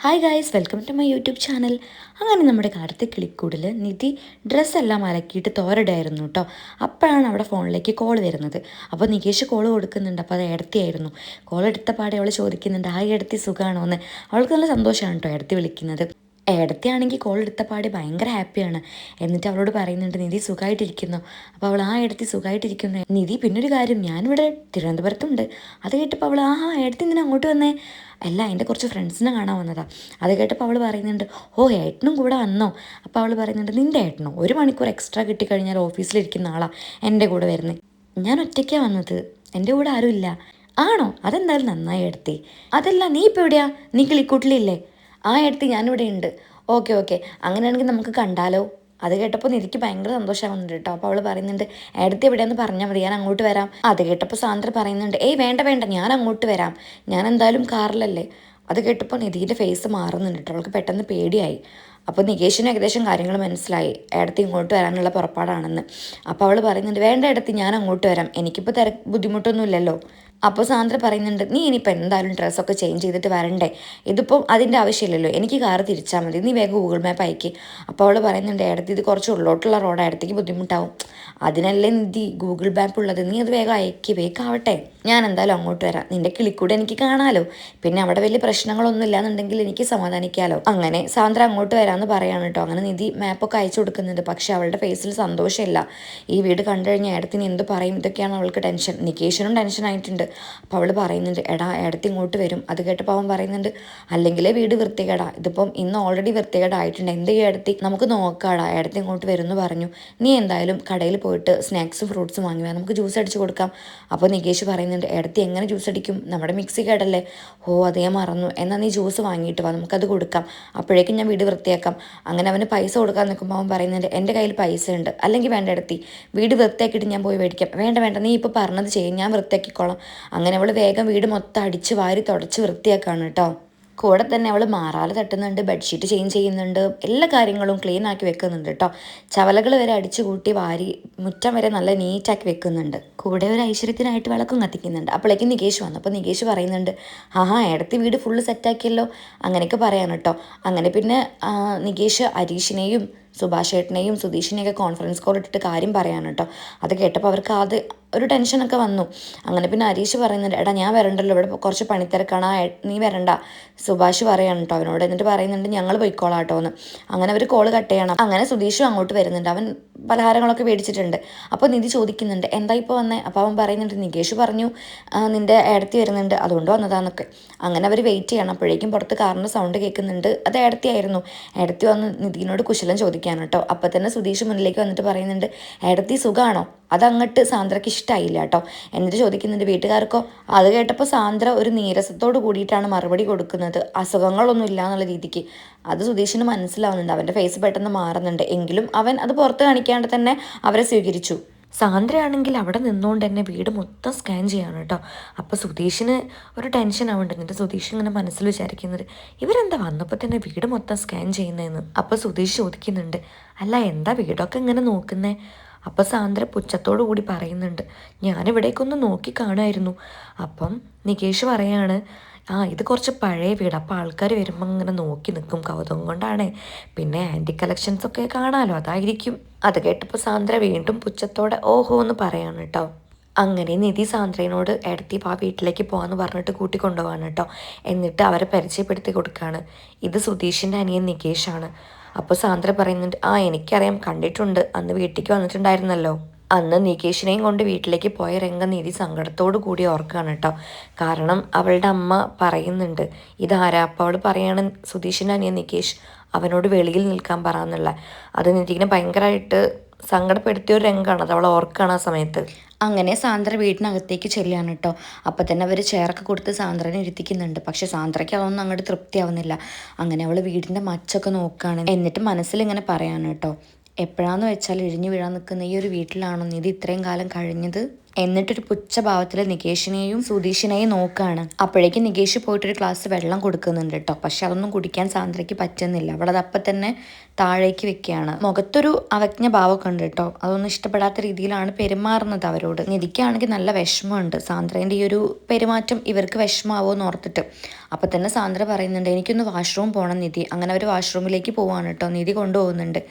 Hi guys, welcome to my YouTube channel. അങ്ങനെ നമ്മുടെ കാർത്തിക് കിളിക്കൂടിൽ നിധി ഡ്രസ്സെല്ലാം അലക്കിയിട്ട് തോരടായിരുന്നു കേട്ടോ. അപ്പോഴാണ് അവിടെ ഫോണിലേക്ക് കോൾ വരുന്നത്. അപ്പോൾ നികേഷ് കോൾ കൊടുക്കുന്നുണ്ട്. അപ്പോൾ അത് ഏടത്തിയായിരുന്നു. കോൾ എടുത്ത പാടെ അവൾ ചോദിക്കുന്നുണ്ട്, ഹായ് ഏടത്തി, സുഖമാണോ എന്ന്. അവൾക്ക് നല്ല സന്തോഷമാണ് കേട്ടോ ഏടത്തി വിളിക്കുന്നത്. ഏടത്തിയാണെങ്കിൽ കോൾ എടുത്ത പാടെ ഭയങ്കര ഹാപ്പിയാണ്. എന്നിട്ട് അവളോട് പറയുന്നുണ്ട്, നിധി സുഖമായിട്ടിരിക്കുന്നു. അപ്പോൾ അവൾ ആ ഏടത്തി സുഖമായിട്ടിരിക്കുന്നു. നിധി പിന്നൊരു കാര്യം, ഞാനിവിടെ തിരുവനന്തപുരത്തുണ്ട്. അത് കേട്ടപ്പോൾ അവൾ ഏടത്തി എന്തിനാ അങ്ങോട്ട് വന്നേ? അല്ല, എൻ്റെ കുറച്ച് ഫ്രണ്ട്സിനെ കാണാൻ വന്നതാണ്. അത് കേട്ടപ്പോൾ അവൾ പറയുന്നുണ്ട്, ഓ ഏട്ടനും കൂടെ വന്നോ? അപ്പോൾ അവൾ പറയുന്നുണ്ട്, നിൻ്റെ ഏട്ടനോ? 1 മണിക്കൂർ എക്സ്ട്രാ കിട്ടിക്കഴിഞ്ഞാൽ ഓഫീസിലിരിക്കുന്ന ആളാണ് എൻ്റെ കൂടെ വരുന്നത്. ഞാൻ ഒറ്റയ്ക്കാണ് വന്നത്, എൻ്റെ കൂടെ ആരുമില്ല. ആണോ? അതെന്തായാലും നന്നായി എടുത്തി. അതല്ല, നീ ഇപ്പോൾ എവിടെയാ? നീ കിളിക്കൂട്ടിലില്ലേ? എടുത്തി, ഞാനിവിടെ ഉണ്ട്. ഓക്കെ ഓക്കെ, അങ്ങനെയാണെങ്കിൽ നമുക്ക് കണ്ടാലോ? അത് കേട്ടപ്പോൾ നിധിക്ക് ഭയങ്കര സന്തോഷമാവുന്നുണ്ട് കേട്ടോ. അപ്പോൾ അവൾ പറയുന്നുണ്ട്, ഏടത്തി എവിടെയെന്ന് പറഞ്ഞാൽ മതി, ഞാൻ അങ്ങോട്ട് വരാം. അത് കേട്ടപ്പോൾ സാന്ദ്ര പറയുന്നുണ്ട്, ഏയ് വേണ്ട വേണ്ട, ഞാൻ അങ്ങോട്ട് വരാം, ഞാൻ എന്തായാലും കാറിലല്ലേ. അത് കേട്ടപ്പോൾ നിധിയുടെ ഫേസ് മാറുന്നുണ്ട് കേട്ടോ. അവൾക്ക് പെട്ടെന്ന് പേടിയായി. അപ്പോൾ നികേഷിന് ഏകദേശം കാര്യങ്ങൾ മനസ്സിലായി, ഏടത്തി ഇങ്ങോട്ട് വരാനുള്ള പുറപ്പാടാണെന്ന്. അപ്പോൾ അവൾ പറയുന്നുണ്ട്, വേണ്ട ഏടത്തി, ഞാൻ അങ്ങോട്ട് വരാം, എനിക്കിപ്പോൾ ബുദ്ധിമുട്ടൊന്നുമില്ലല്ലോ. അപ്പോൾ സാന്ദ്ര പറയുന്നുണ്ട്, നീ ഇനിയിപ്പോൾ എന്തായാലും ഡ്രസ്സൊക്കെ ചേഞ്ച് ചെയ്തിട്ട് വരണ്ടേ? ഇതിപ്പം അതിൻ്റെ ആവശ്യമില്ലല്ലോ, എനിക്ക് കാറ് തിരിച്ചാൽ മതി, നീ വേഗം ഗൂഗിൾ മാപ്പ് അയക്കി. അപ്പോൾ അവൾ പറയുന്നുണ്ട്, ഏടത്തി ഇത് കുറച്ച് ഉള്ളോട്ടുള്ള റോഡ്, ഏടത്തേക്ക് ബുദ്ധിമുട്ടാവും. അതിനല്ലേ നിധി ഗൂഗിൾ മാപ്പ് ഉള്ളത്, നീ അത് വേഗം അയക്കി, വേഗാവട്ടെ. ഞാൻ എന്തായാലും അങ്ങോട്ട് വരാം, നിന്റെ കിളിക്കൂടെ എനിക്ക് കാണാലോ, പിന്നെ അവിടെ വലിയ പ്രശ്നങ്ങളൊന്നും ഇല്ലാന്നുണ്ടെങ്കിൽ എനിക്ക് സമാധാനിക്കാലോ. അങ്ങനെ സാന്ദ്ര അങ്ങോട്ട് വരാമെന്ന് പറയാണ് കേട്ടോ. അങ്ങനെ നിധി മാപ്പൊക്കെ അയച്ചു കൊടുക്കുന്നുണ്ട്. പക്ഷെ അവളുടെ ഫേസിൽ സന്തോഷമില്ല. ഈ വീട് കണ്ടു കഴിഞ്ഞാൽ ഏടത്തിന് എന്ത് പറയും, ഇതൊക്കെയാണ് അവൾക്ക് ടെൻഷൻ. നികേഷനും ടെൻഷനായിട്ടുണ്ട്. അപ്പോൾ അവൾ പറയുന്നുണ്ട്, എടാ ഏടത്തി ഇങ്ങോട്ട് വരും. അത് കേട്ടപ്പോൾ അവൻ പറയുന്നുണ്ട്, അല്ലെങ്കിലേ വീട് വൃത്തികേടാ, ഇതിപ്പം ഇന്ന് ഓൾറെഡി വൃത്തികേടായിട്ടുണ്ട്, എന്ത് ചെയ്യും ഏടത്തി, നമുക്ക് നോക്കാടാ, ഏടത്തി ഇങ്ങോട്ട് വരും എന്ന് പറഞ്ഞു. നീ എന്തായാലും കടയിൽ പോയിട്ട് സ്നാക്സും ഫ്രൂട്ട്സും വാങ്ങി വാ, നമുക്ക് ജ്യൂസ് അടിച്ച് കൊടുക്കാം. അപ്പോൾ നികേഷ് പറയുന്നുണ്ട്, ഏടത്തി എങ്ങനെ ജ്യൂസ് അടിക്കും, നമ്മുടെ മിക്സി കേടല്ലേ? ഓ അതേ മറന്നു, എന്നാൽ നീ ജ്യൂസ് വാങ്ങിയിട്ട് വാ, നമുക്കത് കൊടുക്കാം, അപ്പോഴേക്കും ഞാൻ വീട് വൃത്തിയാക്കാം. അങ്ങനെ അവന് പൈസ കൊടുക്കാൻ നിൽക്കുമ്പോൾ അവൻ പറയുന്നുണ്ട്, എൻ്റെ കയ്യിൽ പൈസ ഉണ്ട്, അല്ലെങ്കിൽ വേണ്ട ഏടത്തി, വീട് വൃത്തിയാക്കിയിട്ട് ഞാൻ പോയി മേടിക്കാം. വേണ്ട വേണ്ട, നീ ഇപ്പോൾ പറഞ്ഞത് ചെയ്യും, ഞാൻ വൃത്തിയാക്കിക്കോളാം. അങ്ങനെ അവൾ വേഗം വീട് മൊത്തം അടിച്ച് വാരി തുടച്ച് വൃത്തിയാക്കാണ് കേട്ടോ. കൂടെ തന്നെ അവൾ മാറാല തട്ടുന്നുണ്ട്, ബെഡ്ഷീറ്റ് ചേഞ്ച് ചെയ്യുന്നുണ്ട്, എല്ലാ കാര്യങ്ങളും ക്ലീൻ ആക്കി വെക്കുന്നുണ്ട് കേട്ടോ. ചവലകൾ വരെ അടിച്ചു കൂട്ടി വാരി മുറ്റം വരെ നല്ല നീറ്റാക്കി വെക്കുന്നുണ്ട്. കൂടെ ഒരു ഐശ്വര്യത്തിനായിട്ട് വിളക്കും കത്തിക്കുന്നുണ്ട്. അപ്പോഴേക്കും നികേഷ് വന്നു. അപ്പോൾ നികേഷ് പറയുന്നുണ്ട്, ഏടത്തി വീട് ഫുള്ള് സെറ്റാക്കിയല്ലോ, അങ്ങനെയൊക്കെ പറയാൻ കേട്ടോ. അങ്ങനെ പിന്നെ നികേഷ് അരീഷിനെയും സുഭാഷ് ഏട്ടനെയും സുധീഷിനെയൊക്കെ കോൺഫറൻസ് കോൾ ഇട്ടിട്ട് കാര്യം പറയാൻ കേട്ടോ. അത് കേട്ടപ്പോൾ അവർക്ക് അത് ഒരു ടെൻഷനൊക്കെ വന്നു. അങ്ങനെ പിന്നെ അരീഷ് പറയുന്നുണ്ട്, എടാ ഞാൻ വരണ്ടല്ലോ, ഇവിടെ കുറച്ച് പണിത്തിരക്കാണ്, നീ വരണ്ട. സുഭാഷ് പറയാണ് കേട്ടോ അവനോട്. എന്നിട്ട് പറയുന്നുണ്ട്, ഞങ്ങൾ പോയിക്കോളാം കേട്ടോ എന്ന്. അങ്ങനെ അവർ കോള് കട്ട് ചെയ്യണം. അങ്ങനെ സുധീഷും അങ്ങോട്ട് വരുന്നുണ്ട്. അവൻ പലഹാരങ്ങളൊക്കെ മേടിച്ചിട്ടുണ്ട്. അപ്പോൾ നിധി ചോദിക്കുന്നുണ്ട്, എന്താ ഇപ്പോൾ വന്നേ? അപ്പോൾ അവൻ പറയുന്നുണ്ട്, നികേഷ് പറഞ്ഞു നിൻ്റെ ഏടത്തി വരുന്നുണ്ട്, അതുകൊണ്ട് വന്നതാന്നൊക്കെ. അങ്ങനെ അവർ വെയിറ്റ് ചെയ്യണം. അപ്പോഴേക്കും പുറത്ത് കാറിൻ്റെ സൗണ്ട് കേൾക്കുന്നുണ്ട്. അത് ഏടത്തിയായിരുന്നു. ഏടത്തി വന്ന് നിധിനോട് കുശലം ചോദിക്കാൻ കേട്ടോ. അപ്പോൾ തന്നെ സുധീഷ് മുന്നിലേക്ക് വന്നിട്ട് പറയുന്നുണ്ട്, ഏടത്തി സുഖമാണോ? അതങ്ങോട്ട് സാന്ദ്രയ്ക്ക് ഇഷ്ടമായില്ല കേട്ടോ. എന്നിട്ട് ചോദിക്കുന്നുണ്ട്, വീട്ടുകാർക്കോ? അത് കേട്ടപ്പോൾ സാന്ദ്ര ഒരു നീരസത്തോട് കൂടിയിട്ടാണ് മറുപടി കൊടുക്കുന്നത്, അസുഖങ്ങളൊന്നും ഇല്ല എന്നുള്ള രീതിക്ക്. അത് സുധീഷിന് മനസ്സിലാവുന്നുണ്ട്. അവൻ്റെ ഫേസ് പെട്ടെന്ന് മാറുന്നുണ്ട്. എങ്കിലും അവൻ അത് പുറത്ത് കാണിക്കാണ്ട് തന്നെ അവരെ സ്വീകരിച്ചു. സാന്ദ്രയാണെങ്കിൽ അവിടെ നിന്നുകൊണ്ട് തന്നെ വീട് മൊത്തം സ്കാൻ ചെയ്യാണ് കേട്ടോ. അപ്പോൾ സുധീഷിന് ഒരു ടെൻഷൻ ആവുന്നുണ്ട്. എന്നിട്ട് സുധീഷ് ഇങ്ങനെ മനസ്സിൽ വിചാരിക്കുന്നത്, ഇവരെന്താ വന്നപ്പോൾ തന്നെ വീട് മൊത്തം സ്കാൻ ചെയ്യുന്നതെന്ന്. അപ്പോൾ സുധീഷ് ചോദിക്കുന്നുണ്ട്, അല്ല എന്താ വീടൊക്കെ ഇങ്ങനെ നോക്കുന്നേ? അപ്പോൾ സാന്ദ്ര പുച്ഛത്തോടു കൂടി പറയുന്നുണ്ട്, ഞാനിവിടേക്കൊന്ന് നോക്കി കാണുമായിരുന്നു. അപ്പം നികേഷ് പറയാണ്, ഇത് കുറച്ച് പഴയ വീട്, അപ്പോൾ ആൾക്കാർ വരുമ്പോൾ ഇങ്ങനെ നോക്കി നിൽക്കും, കൗതുകം കൊണ്ടാണ്, പിന്നെ ആൻറ്റി കളക്ഷൻസൊക്കെ കാണാമല്ലോ, അതായിരിക്കും. അത് കേട്ടപ്പോൾ സാന്ദ്ര വീണ്ടും പുച്ഛത്തോടെ ഓഹോ എന്ന് പറയാണ് കേട്ടോ. അങ്ങനെ നിധി സാന്ദ്രയോട് ഏടത്തി ആ വീട്ടിലേക്ക് പോകാമെന്ന് പറഞ്ഞിട്ട് കൂട്ടിക്കൊണ്ടുപോകാണ് കേട്ടോ. എന്നിട്ട് അവരെ പരിചയപ്പെടുത്തി കൊടുക്കുകയാണ്, ഇത് സുധീഷിൻ്റെ അനിയൻ നികേഷാണ്. അപ്പോൾ സാന്ദ്ര പറയുന്നുണ്ട്, എനിക്കറിയാം, കണ്ടിട്ടുണ്ട്, അന്ന് വീട്ടിലേക്ക് വന്നിട്ടുണ്ടായിരുന്നല്ലോ. അന്ന് നികേഷിനെയും കൊണ്ട് വീട്ടിലേക്ക് പോയ രംഗം നിധി സങ്കടത്തോടു കൂടി ഓർക്കുകയാണ് കേട്ടോ. കാരണം അവളുടെ അമ്മ പറയുന്നുണ്ട്, ഇതാരാ? അപ്പോൾ അവൾ പറയാണ്, സുധീഷിൻ്റെ അനിയൻ നികേഷ്, അവനോട് വെളിയിൽ നിൽക്കാൻ പറയാന്നുള്ള. അത് നിധിനെ ഭയങ്കരമായിട്ട് സങ്കടപ്പെടുത്തിയ ഒരു രംഗമാണ്. അത് അവൾ ഓർക്കുകയാണ് ആ സമയത്ത്. അങ്ങനെ സാന്ദ്ര വീടിനകത്തേക്ക് ചെല്ലുകയാണ് കേട്ടോ. അപ്പം തന്നെ അവർ ചെയറൊക്കെ കൊടുത്ത് സാന്ദ്രനെ ഇരുത്തിക്കുന്നുണ്ട്. പക്ഷെ സാന്ദ്രയ്ക്ക് അതൊന്നും അങ്ങോട്ട് തൃപ്തിയാവുന്നില്ല. അങ്ങനെ അവൾ വീടിൻ്റെ മച്ചൊക്കെ നോക്കുകയാണ്. എന്നിട്ട് മനസ്സിലിങ്ങനെ പറയാണ് കേട്ടോ, എപ്പോഴാന്ന് വെച്ചാൽ ഇഴിഞ്ഞു വീഴാൻ നിൽക്കുന്ന ഈ ഒരു വീട്ടിലാണോ നിധി ഇത്രയും കാലം കഴിഞ്ഞത്? എന്നിട്ടൊരു പുച്ഛഭാവത്തിൽ നികേഷിനെയും സുധീഷിനെയും നോക്കുകയാണ്. അപ്പോഴേക്കും നികേഷ് പോയിട്ടൊരു ഗ്ലാസ് വെള്ളം കൊടുക്കുന്നുണ്ട് കേട്ടോ. പക്ഷെ അതൊന്നും കുടിക്കാൻ സാന്ദ്രയ്ക്ക് പറ്റുന്നില്ല. അവളത് അപ്പം തന്നെ താഴേക്ക് വെക്കുകയാണ്. മുഖത്തൊരു അവജ്ഞ ഭാവമൊക്കെ ഉണ്ട് കേട്ടോ. അതൊന്നും ഇഷ്ടപ്പെടാത്ത രീതിയിലാണ് പെരുമാറുന്നത് അവരോട്. നിധിക്കാണെങ്കിൽ നല്ല വിഷമമുണ്ട് സാന്ദ്രേൻ്റെ ഈ ഒരു പെരുമാറ്റം ഇവർക്ക് വിഷമാവോ എന്ന് ഓർത്തിട്ട്. അപ്പം തന്നെ സാന്ദ്ര പറയുന്നുണ്ട് എനിക്കൊന്ന് വാഷ്റൂം പോകണം നിധി. അങ്ങനെ അവർ വാഷ്റൂമിലേക്ക് പോവാണ് കേട്ടോ. നിധി കൊണ്ടുപോകുന്നുണ്ട്.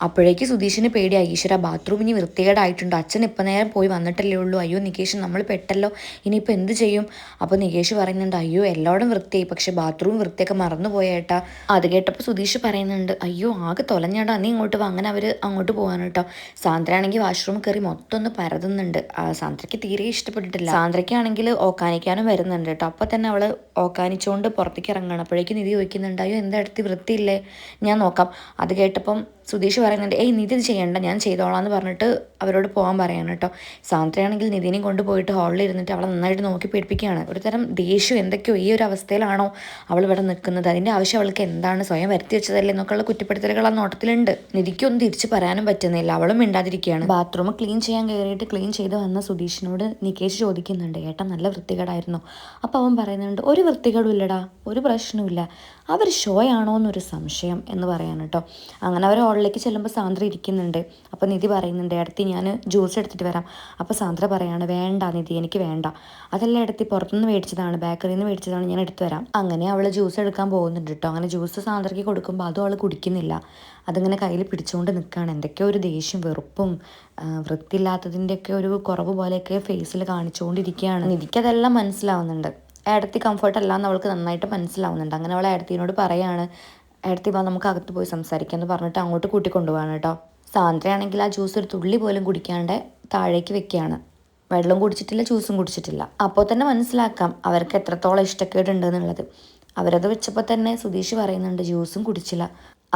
അപ്പോഴേക്ക് സുധീഷിന് പേടിയായി. ഈശ്വര, ബാത്റൂം ഇനി വൃത്തികേടായിട്ടുണ്ട്. അച്ഛൻ ഇപ്പം നേരം പോയി വന്നിട്ടല്ലേ ഉള്ളൂ. അയ്യോ നികേഷ്, നമ്മൾ പെട്ടല്ലോ, ഇനിയിപ്പോൾ എന്ത് ചെയ്യും? അപ്പോൾ നികേഷ് പറയുന്നുണ്ട് അയ്യോ എല്ലായിടും വൃത്തിയായി, പക്ഷേ ബാത്റൂം വൃത്തിയൊക്കെ മറന്നുപോയേട്ടാ. അത് കേട്ടപ്പോൾ സുധീഷ് പറയുന്നുണ്ട് അയ്യോ ആകെ തൊലഞ്ഞേടാ, നീ ഇങ്ങോട്ട് വാ. അങ്ങനെ അവർ അങ്ങോട്ട് പോകാൻ കേട്ടോ. സാന്ദ്ര ആണെങ്കിൽ വാഷ്റൂം കയറി മൊത്തം ഒന്ന് പരതുന്നുണ്ട്. സാന്ദ്രയ്ക്ക് തീരെ ഇഷ്ടപ്പെട്ടിട്ടില്ല. സാന്ദ്രയ്ക്കാണെങ്കിൽ ഓക്കാനിക്കാനും വരുന്നുണ്ട് കേട്ടോ. അപ്പോൾ തന്നെ അവൾ ഓക്കാനിച്ചുകൊണ്ട് പുറത്തേക്ക് ഇറങ്ങണം. അപ്പോഴേക്കും നിധി ചോദിക്കുന്നുണ്ട് അയ്യോ എന്താ അടുത്ത് വൃത്തിയില്ലേ, ഞാൻ നോക്കാം. അത് കേട്ടപ്പം സുധീഷ് പറയുന്നുണ്ട് ഏയ് നിധി ഇത് ചെയ്യണ്ട, ഞാൻ ചെയ്തോളാം എന്ന് പറഞ്ഞിട്ട് അവരോട് പോകാൻ പറയാണ് കേട്ടോ. സാന്ദ്രയാണെങ്കിൽ നിധിനെയും കൊണ്ടുപോയിട്ട് ഹാളിൽ ഇരുന്നിട്ട് അവളെ നന്നായിട്ട് നോക്കി പേടിപ്പിക്കുകയാണ്. ഒരു തരം ദേഷ്യം എന്തൊക്കെയോ. ഈ ഒരു അവസ്ഥയിലാണോ അവൾ ഇവിടെ നിൽക്കുന്നത്? അതിൻ്റെ ആവശ്യം അവൾക്ക് എന്താണ്? സ്വയം വരുത്തി വെച്ചതല്ലേ എന്നൊക്കെയുള്ള കുറ്റപ്പെടുത്തലുകൾ ആ നോട്ടത്തിലുണ്ട്. നിധിക്കൊന്നും തിരിച്ച് പറയാനും പറ്റുന്നില്ല. അവളും മിണ്ടാതിരിക്കുകയാണ്. ബാത്റൂം ക്ലീൻ ചെയ്യാൻ കയറിയിട്ട് ക്ലീൻ ചെയ്ത് വന്ന സുധീഷിനോട് നികേഷ് ചോദിക്കുന്നുണ്ട് ഏട്ടാ നല്ല വൃത്തികേടായിരുന്നു. അപ്പോൾ അവൻ പറയുന്നുണ്ട് ഒരു വൃത്തികേടും ഇല്ലടാ, ഒരു പ്രശ്നവുമില്ല, അവർ ഷോ ആണോ എന്നൊരു സംശയം എന്ന് പറയാൻ കേട്ടോ. അങ്ങനെ അവർ ഹാളിലേക്ക് ചെല്ലുമ്പോൾ സാന്ദ്ര ഇരിക്കുന്നുണ്ട്. അപ്പോൾ നിധി പറയുന്നുണ്ട് അടുത്ത് ഞാൻ ജ്യൂസ് എടുത്തിട്ട് വരാം. അപ്പോൾ സാന്ദ്ര പറയാണ് വേണ്ട നിധി, എനിക്ക് വേണ്ട, അതെല്ലാം എടുത്ത് പുറത്തുനിന്ന് മേടിച്ചതാണ്, ബേക്കറിയിൽ നിന്ന് മേടിച്ചതാണ്, ഞാൻ എടുത്തു വരാം. അങ്ങനെ അവൾ ജ്യൂസ് എടുക്കാൻ പോകുന്നുണ്ട് കേട്ടോ. അങ്ങനെ ജ്യൂസ് സാന്ദ്രയ്ക്ക് കൊടുക്കുമ്പോൾ അതും അവൾ കുടിക്കുന്നില്ല. അതിങ്ങനെ കയ്യിൽ പിടിച്ചുകൊണ്ട് നിൽക്കുകയാണ്. എന്തൊക്കെയോ ഒരു ദേഷ്യം വെറുപ്പും വൃത്തിയില്ലാത്തതിൻ്റെയൊക്കെ ഒരു കുറവ് പോലെയൊക്കെ ഫേസിൽ കാണിച്ചുകൊണ്ടിരിക്കുകയാണ്. നിധിക്കതെല്ലാം മനസ്സിലാവുന്നുണ്ട്. ഏടത്തി കംഫർട്ട് അല്ല എന്ന് അവൾക്ക് നന്നായിട്ട് മനസ്സിലാവുന്നുണ്ട്. അങ്ങനെ അവൾ ഏടത്തിനോട് പറയാണ് ഏടത്തി വാ നമുക്ക് അകത്ത് പോയി സംസാരിക്കാം എന്ന് പറഞ്ഞിട്ട് അങ്ങോട്ട് കൂട്ടിക്കൊണ്ടുപോകാണ് കേട്ടോ. സാന്ദ്രയാണെങ്കിൽ ആ ജ്യൂസ് ഒരു തുള്ളി പോലും കുടിക്കാണ്ട് താഴേക്ക് വെക്കുകയാണ്. വെള്ളം കുടിച്ചിട്ടില്ല, ജ്യൂസും കുടിച്ചിട്ടില്ല. അപ്പോൾ തന്നെ മനസ്സിലാക്കാം അവർക്ക് എത്രത്തോളം ഇഷ്ടക്കേടുണ്ട് എന്നുള്ളത്. അവരത് വെച്ചപ്പോൾ തന്നെ സുധീഷ് പറയുന്നുണ്ട് ജ്യൂസും കുടിച്ചില്ല.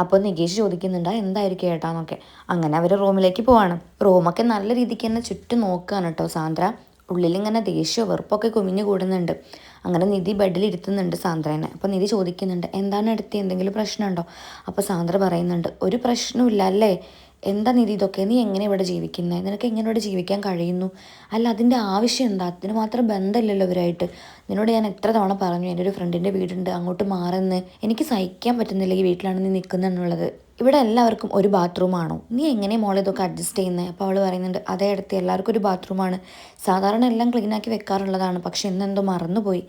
അപ്പോൾ നികേഷ് ചോദിക്കുന്നുണ്ട് എന്തായിരിക്കും ഏട്ടാന്നൊക്കെ. അങ്ങനെ അവർ റൂമിലേക്ക് പോവാണ്. റൂമൊക്കെ നല്ല രീതിക്ക് തന്നെ ചുറ്റും നോക്കുകയാണ് കേട്ടോ സാന്ദ്ര. ഉള്ളിലിങ്ങനെ ദേഷ്യമോ വെറുപ്പൊക്കെ കുമിഞ്ഞു കൂടുന്നുണ്ട്. അങ്ങനെ നിധി ബെഡിൽ ഇരുത്തുന്നുണ്ട് സാന്ദ്രേനെ. അപ്പോൾ നിധി ചോദിക്കുന്നുണ്ട് എന്താണ് എടുത്ത്, എന്തെങ്കിലും പ്രശ്നമുണ്ടോ? അപ്പോൾ സാന്ദ്ര പറയുന്നുണ്ട് ഒരു പ്രശ്നമില്ല അല്ലേ. എന്താ നിധി ഇതൊക്കെ, നീ എങ്ങനെ ഇവിടെ ജീവിക്കുന്നത്, നിനക്ക് എങ്ങനെ ഇവിടെ ജീവിക്കാൻ കഴിയുന്നു? അല്ല അതിൻ്റെ ആവശ്യം എന്താ? അതിന് മാത്രം ബന്ധമില്ലല്ലോ ഇവരായിട്ട്. നിന്നോട് ഞാൻ എത്ര തവണ പറഞ്ഞു എൻ്റെ ഒരു ഫ്രണ്ടിൻ്റെ വീടുണ്ട് അങ്ങോട്ട് മാറുന്ന്, എനിക്ക് സഹിക്കാൻ പറ്റുന്നില്ല ഈ വീട്ടിലാണ് നീ നിൽക്കുന്നതെന്നുള്ളത്. ഇവിടെ എല്ലാവർക്കും ഒരു ബാത്റൂമാണോ? നീ എങ്ങനെ മോളെ ഇതൊക്കെ അഡ്ജസ്റ്റ് ചെയ്യുന്നത്? അപ്പോൾ അവൾ പറയുന്നുണ്ട് അതേ അടുത്ത് എല്ലാവർക്കും ഒരു ബാത്റൂമാണ്, സാധാരണ എല്ലാം ക്ലീനാക്കി വെക്കാറുള്ളതാണ്, പക്ഷെ ഇന്നെന്തോ മറന്നുപോയി.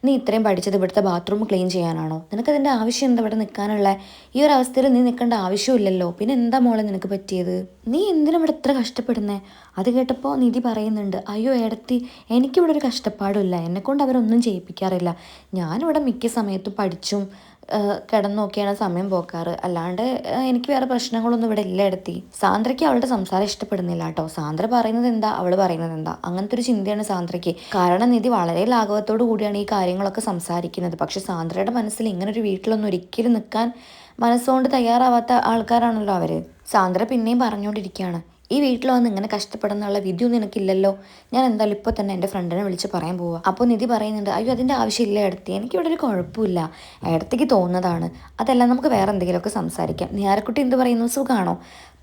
നീ ഇത്രയും പഠിച്ചത് ഇവിടുത്തെ ബാത്റൂം ക്ലീൻ ചെയ്യാനാണോ? നിനക്കതിൻ്റെ ആവശ്യം എന്താ ഇവിടെ നിൽക്കാനുള്ള? ഈ ഒരു അവസ്ഥയിൽ നീ നിൽക്കേണ്ട ആവശ്യമില്ലല്ലോ. പിന്നെ എന്താ മോളെ നിനക്ക് പറ്റിയത്? നീ എന്തിനും ഇവിടെ ഇത്ര കഷ്ടപ്പെടുന്നേ? അത് കേട്ടപ്പോൾ നിധി പറയുന്നുണ്ട് അയ്യോ ഏടത്തി, എനിക്കിവിടെ ഒരു കഷ്ടപ്പാടുമില്ല, എന്നെക്കൊണ്ട് അവരൊന്നും ചെയ്യിപ്പിക്കാറില്ല. ഞാനിവിടെ മിക്ക സമയത്തും പഠിച്ചും കിടന്നൊക്കെയാണ് സമയം പോക്കാറ്, അല്ലാണ്ട് എനിക്ക് വേറെ പ്രശ്നങ്ങളൊന്നും ഇവിടെ ഇല്ല എടുത്തി. സാന്ദ്രയ്ക്ക് അവളുടെ സംസാരം ഇഷ്ടപ്പെടുന്നില്ല കേട്ടോ. സാന്ദ്ര പറയുന്നത് എന്താ അവൾ പറയുന്നത് എന്താ, അങ്ങനത്തെ ഒരു ചിന്തയാണ് സാന്ദ്രയ്ക്ക്. കാരണം നിധി വളരെ ലാഘവത്തോടു കൂടിയാണ് ഈ കാര്യങ്ങളൊക്കെ സംസാരിക്കുന്നത്. പക്ഷെ സാന്ദ്രയുടെ മനസ്സിൽ ഇങ്ങനൊരു വീട്ടിലൊന്നും ഒരിക്കലും നിൽക്കാൻ മനസ്സുകൊണ്ട് തയ്യാറാവാത്ത ആൾക്കാരാണല്ലോ അവർ. സാന്ദ്ര പിന്നെയും പറഞ്ഞുകൊണ്ടിരിക്കുകയാണ് ഈ വീട്ടിൽ വന്ന് ഇങ്ങനെ കഷ്ടപ്പെടുന്നുള്ള വിധിയൊന്നും എനിക്കില്ലല്ലോ, ഞാൻ എന്തായാലും ഇപ്പോൾ തന്നെ എൻ്റെ ഫ്രണ്ടിനെ വിളിച്ച് പറയാൻ പോവാം. അപ്പോൾ നിധി പറയുന്നുണ്ട് അയ്യോ അതിൻ്റെ ആവശ്യമില്ല ഏടത്തി, എനിക്കിവിടെ ഒരു കുഴപ്പമില്ല, ഏടത്തിക്ക് തോന്നുന്നതാണ്, അതല്ല നമുക്ക് വേറെ എന്തെങ്കിലുമൊക്കെ സംസാരിക്കാം. നിയാരക്കുട്ടി എന്ത് പറയുന്നു, സുഖാണോ?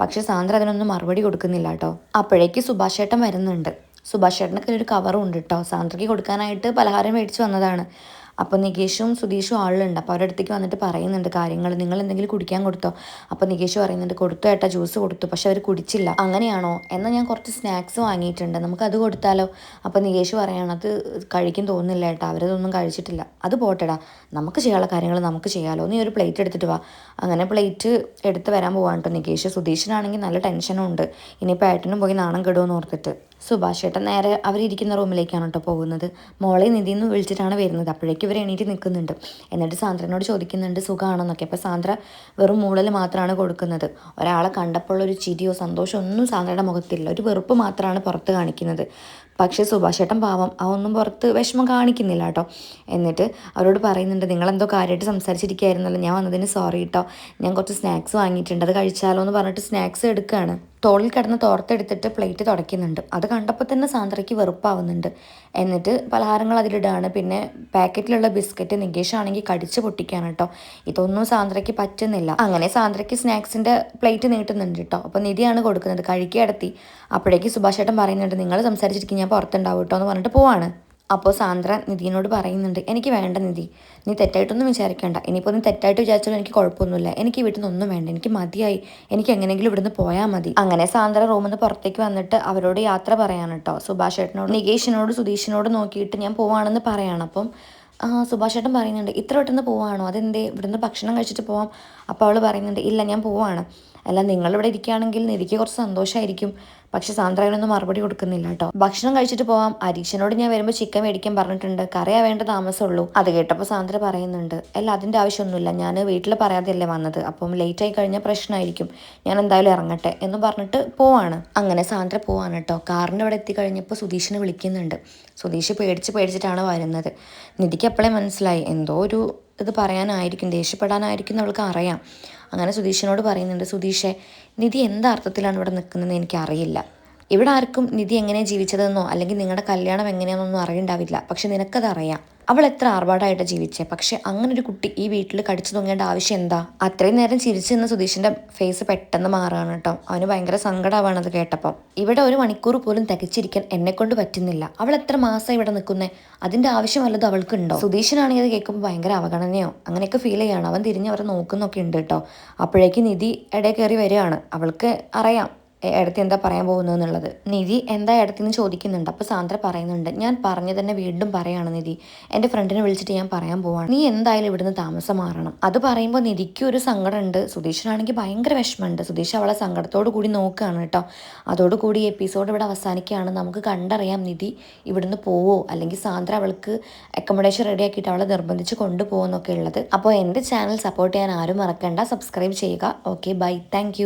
പക്ഷെ സാന്ദ്ര അതിനൊന്നും മറുപടി കൊടുക്കുന്നില്ല കേട്ടോ. അപ്പോഴേക്ക് സുഭാഷ് ചേട്ടൻ വരുന്നുണ്ട്. സുഭാഷ് ചേട്ടനൊക്കെ ഒരു കവറും ഉണ്ട് കേട്ടോ. സാന്ദ്രയ്ക്ക് കൊടുക്കാനായിട്ട് പലഹാരം മേടിച്ച് വന്നതാണ്. അപ്പോൾ നികേഷും സുധീഷും ആളുണ്ട്. അപ്പോൾ അവരുടെ അടുത്തേക്ക് വന്നിട്ട് പറയുന്നുണ്ട് കാര്യങ്ങൾ, നിങ്ങൾ എന്തെങ്കിലും കുടിക്കാൻ കൊടുത്തോ? അപ്പോൾ നികേഷ് പറയുന്നുണ്ട് കൊടുത്തു ഏട്ടാ, ജ്യൂസ് കൊടുത്തു, പക്ഷെ അവർ കുടിച്ചില്ല. അങ്ങനെയാണോ? എന്നാൽ ഞാൻ കുറച്ച് സ്നാക്സ് വാങ്ങിയിട്ടുണ്ട്, നമുക്കത് കൊടുത്താലോ? അപ്പോൾ നികേഷ് പറയാണ് അത് കഴിക്കും തോന്നുന്നില്ല ഏട്ടാ, അവരതൊന്നും കഴിച്ചിട്ടില്ല. അത് പോട്ടെടാ, നമുക്ക് ചെയ്യാനുള്ള കാര്യങ്ങൾ നമുക്ക് ചെയ്യാമല്ലോ, നീ ഒരു പ്ലേറ്റ് എടുത്തിട്ട് വാ. അങ്ങനെ പ്ലേറ്റ് എടുത്ത് വരാൻ പോവാണ് കേട്ടോ നികേഷ്. സുധീഷിനാണെങ്കിൽ നല്ല ടെൻഷനും ഉണ്ട്, ഇനിയിപ്പോൾ ഏട്ടനും പോയി നാണം കെടുമെന്ന് ഓർത്തിട്ട്. സുഭാഷ് ചേട്ടൻ നേരെ അവരിയ്ക്കുന്ന റൂമിലേക്കാണ് കേട്ടോ പോകുന്നത്. മോളെ നിധിന്ന് വിളിച്ചിട്ടാണ് വരുന്നത്. അപ്പോഴേക്കും ഇവർ എണീറ്റ് നിൽക്കുന്നുണ്ട്. എന്നിട്ട് സാന്ദ്രനോട് ചോദിക്കുന്നുണ്ട് സുഖമാണെന്നൊക്കെ. അപ്പോൾ സാന്ദ്ര വെറും മൂളൽ മാത്രമാണ് കൊടുക്കുന്നത്. ഒരാളെ കണ്ടപ്പോൾ ഒരു ചിരിയോ സന്തോഷമോ ഒന്നും സാന്ദ്രയുടെ മുഖത്തില്ല, ഒരു വെറുപ്പ് മാത്രമാണ് പുറത്ത് കാണിക്കുന്നത്. പക്ഷേ സുഭാഷ് ചേട്ടൻ പാവം അതൊന്നും പുറത്ത് വിഷമം കാണിക്കുന്നില്ല കേട്ടോ. എന്നിട്ട് അവരോട് പറയുന്നുണ്ട്, നിങ്ങളെന്തോ കാര്യമായിട്ട് സംസാരിച്ചിരിക്കുകയായിരുന്നല്ലോ, ഞാൻ വന്നതിന് സോറി കേട്ടോ, ഞാൻ കുറച്ച് സ്നാക്സ് വാങ്ങിയിട്ടുണ്ട്, അത് കഴിച്ചാലോ എന്ന് പറഞ്ഞിട്ട് സ്നാക്സ് എടുക്കുകയാണ്. തോളിൽ കിടന്ന് തോർത്തെടുത്തിട്ട് പ്ലേറ്റ് തുടയ്ക്കുന്നുണ്ട്. അത് കണ്ടപ്പോൾ തന്നെ സാന്ദ്രയ്ക്ക് വെറുപ്പാവുന്നുണ്ട്. എന്നിട്ട് പലഹാരങ്ങൾ അതിലിടുകയാണ്. പിന്നെ പാക്കറ്റിലുള്ള ബിസ്ക്കറ്റ് നികേഷ് ആണെങ്കിൽ കടിച്ച് പൊട്ടിക്കാണ് കേട്ടോ. ഇതൊന്നും സാന്ദ്രയ്ക്ക് പറ്റുന്നില്ല. അങ്ങനെ സാന്ദ്രയ്ക്ക് സ്നാക്സിൻ്റെ പ്ലേറ്റ് നീട്ടുന്നുണ്ട് കേട്ടോ. അപ്പോൾ നിധിയാണ് കൊടുക്കുന്നത്, കഴിക്കിടത്തി. അപ്പോഴേക്ക് സുഭാഷ് ചേട്ടൻ പറയുന്നുണ്ട്, നിങ്ങൾ സംസാരിച്ചിരിക്കും, ഞാൻ പുറത്തുണ്ടാവും കേട്ടോ എന്ന് പറഞ്ഞിട്ട് പോവാണ്. അപ്പോൾ സാന്ദ്ര നിധിയോട് പറയുന്നുണ്ട്, എനിക്ക് വേണ്ട നിധി, നീ തെറ്റായിട്ടൊന്നും വിചാരിക്കേണ്ട, ഇനിയിപ്പോൾ നീ തെറ്റായിട്ട് വിചാരിച്ചാലും എനിക്ക് കുഴപ്പമൊന്നുമില്ല, എനിക്ക് വീട്ടിൽ നിന്നൊന്നും വേണ്ട, എനിക്ക് മതിയായി, എനിക്ക് എങ്ങനെയെങ്കിലും ഇവിടുന്ന് പോയാൽ മതി. അങ്ങനെ സാന്ദ്ര റൂമിൽ നിന്ന് പുറത്തേക്ക് വന്നിട്ട് അവരോട് യാത്ര പറയാണ് കേട്ടോ. സുഭാഷ് ചേട്ടനോട് നികേഷിനോട് സുധീഷിനോട് നോക്കിയിട്ട് ഞാൻ പോവാണെന്ന് പറയാണ്. അപ്പം സുഭാഷ് ചേട്ടൻ പറയുന്നുണ്ട്, ഇത്ര പെട്ടെന്ന് പോവാണോ, അതെന്തേ, ഇവിടുന്ന് ഭക്ഷണം കഴിച്ചിട്ട് പോവാം. അപ്പോൾ അവൾ പറയുന്നുണ്ട്, ഇല്ല ഞാൻ പോവാണ്. അല്ല നിങ്ങളിവിടെ ഇരിക്കുകയാണെങ്കിൽ നിധിക്ക് കുറച്ച് സന്തോഷമായിരിക്കും. പക്ഷെ സാന്ദ്രയൊന്നും മറുപടി കൊടുക്കുന്നില്ല കേട്ടോ. ഭക്ഷണം കഴിച്ചിട്ട് പോവാം, അരീക്ഷനോട് ഞാൻ വരുമ്പോൾ ചിക്കൻ മേടിക്കാൻ പറഞ്ഞിട്ടുണ്ട്, കറിയാ വേണ്ട താമസമുള്ളൂ. അത് കേട്ടപ്പോൾ സാന്ദ്ര പറയുന്നുണ്ട്, അല്ല അതിൻ്റെ ആവശ്യമൊന്നുമില്ല, ഞാൻ വീട്ടിൽ പറയാതെയല്ലേ വന്നത്, അപ്പം ലേറ്റ് ആയി കഴിഞ്ഞാൽ പ്രശ്നമായിരിക്കും, ഞാൻ എന്തായാലും ഇറങ്ങട്ടെ എന്ന് പറഞ്ഞിട്ട് പോവാണ്. അങ്ങനെ സാന്ദ്ര പോവാണ് കേട്ടോ. കാറിൻ്റെ അവിടെ എത്തിക്കഴിഞ്ഞപ്പോൾ സുധീഷിനെ വിളിക്കുന്നുണ്ട്. സുധീഷ് പേടിച്ചിട്ടാണ് വരുന്നത്. നിധിക്ക് അപ്പോഴേ മനസ്സിലായി എന്തോ ഒരു ഇത് പറയാനായിരിക്കും, ദേഷ്യപ്പെടാനായിരിക്കും അവൾക്ക് അറിയാം. അങ്ങനെ സുധീഷിനോട് പറയുന്നുണ്ട്, സുധീഷേ, നിധി എന്താ അർത്ഥത്തിലാണ് ഇവിടെ നിൽക്കുന്നതെന്ന് എനിക്കറിയില്ല. ഇവിടെ ആർക്കും നിധി എങ്ങനെയാണ് ജീവിച്ചതെന്നോ അല്ലെങ്കിൽ നിങ്ങളുടെ കല്യാണം എങ്ങനെയാണെന്നൊന്നും അറിയണ്ടാവില്ല. പക്ഷെ നിനക്കത് അറിയാം. അവൾ എത്ര ആർഭാടമായിട്ട് ജീവിച്ചേ, പക്ഷെ അങ്ങനെ ഒരു കുട്ടി ഈ വീട്ടിൽ കടിച്ചു തൂങ്ങേണ്ട ആവശ്യം എന്താ? അത്രയും നേരം ചിരിച്ചു നിന്ന് സുധീഷിന്റെ ഫേസ് പെട്ടെന്ന് മാറുകയാണ് കേട്ടോ. അവന് ഭയങ്കര സങ്കടമാവാണ് അത് കേട്ടപ്പം. ഇവിടെ 1 മണിക്കൂർ പോലും തികച്ചിരിക്കാൻ എന്നെ കൊണ്ട് പറ്റുന്നില്ല. അവൾ എത്ര മാസം ഇവിടെ നിൽക്കുന്നേ, അതിന്റെ ആവശ്യം വല്ലതും അവൾക്കുണ്ടോ? സുധീഷിനാണെങ്കിൽ അത് കേൾക്കുമ്പോൾ ഭയങ്കര അവഗണനയോ അങ്ങനെയൊക്കെ ഫീൽ ചെയ്യാണ്. അവൻ തിരിഞ്ഞ് അവരെ നോക്കുന്നൊക്കെ ഉണ്ട് കേട്ടോ. അപ്പോഴേക്ക് നിധി ഇടയിൽ കയറി വരികയാണ്. അവൾക്ക് അറിയാം ഇടത്തി എന്താ പറയാൻ പോകുന്നത് എന്നുള്ളത്. നിധി എന്താ ഇടത്തിന്ന് ചോദിക്കുന്നുണ്ട്. അപ്പോൾ സാന്ദ്ര പറയുന്നുണ്ട്, ഞാൻ പറഞ്ഞു തന്നെ വീണ്ടും പറയാണ് നിധി, എൻ്റെ ഫ്രണ്ടിനെ വിളിച്ചിട്ട് ഞാൻ പറയാൻ പോവാണ്, നീ എന്തായാലും ഇവിടുന്ന് താമസം മാറണം. അത് പറയുമ്പോൾ നിധിക്ക് ഒരു സങ്കടമുണ്ട്, സുധീഷിനാണെങ്കിൽ ഭയങ്കര വിഷമമുണ്ട്. സുധീഷ് അവളെ സങ്കടത്തോടു കൂടി നോക്കുകയാണ് കേട്ടോ. അതോടുകൂടി എപ്പിസോഡ് ഇവിടെ അവസാനിക്കുകയാണ്. നമുക്ക് കണ്ടറിയാം നിധി ഇവിടുന്ന് പോവോ അല്ലെങ്കിൽ സാന്ദ്ര അവൾക്ക് അക്കോമഡേഷൻ റെഡിയാക്കിയിട്ട് അവളെ നിർബന്ധിച്ച് കൊണ്ടുപോകുന്നൊക്കെ ഉള്ളത്. അപ്പോൾ എൻ്റെ ചാനൽ സപ്പോർട്ട് ചെയ്യാൻ ആരും മറക്കണ്ട, സബ്സ്ക്രൈബ് ചെയ്യുക. Okay, by, thank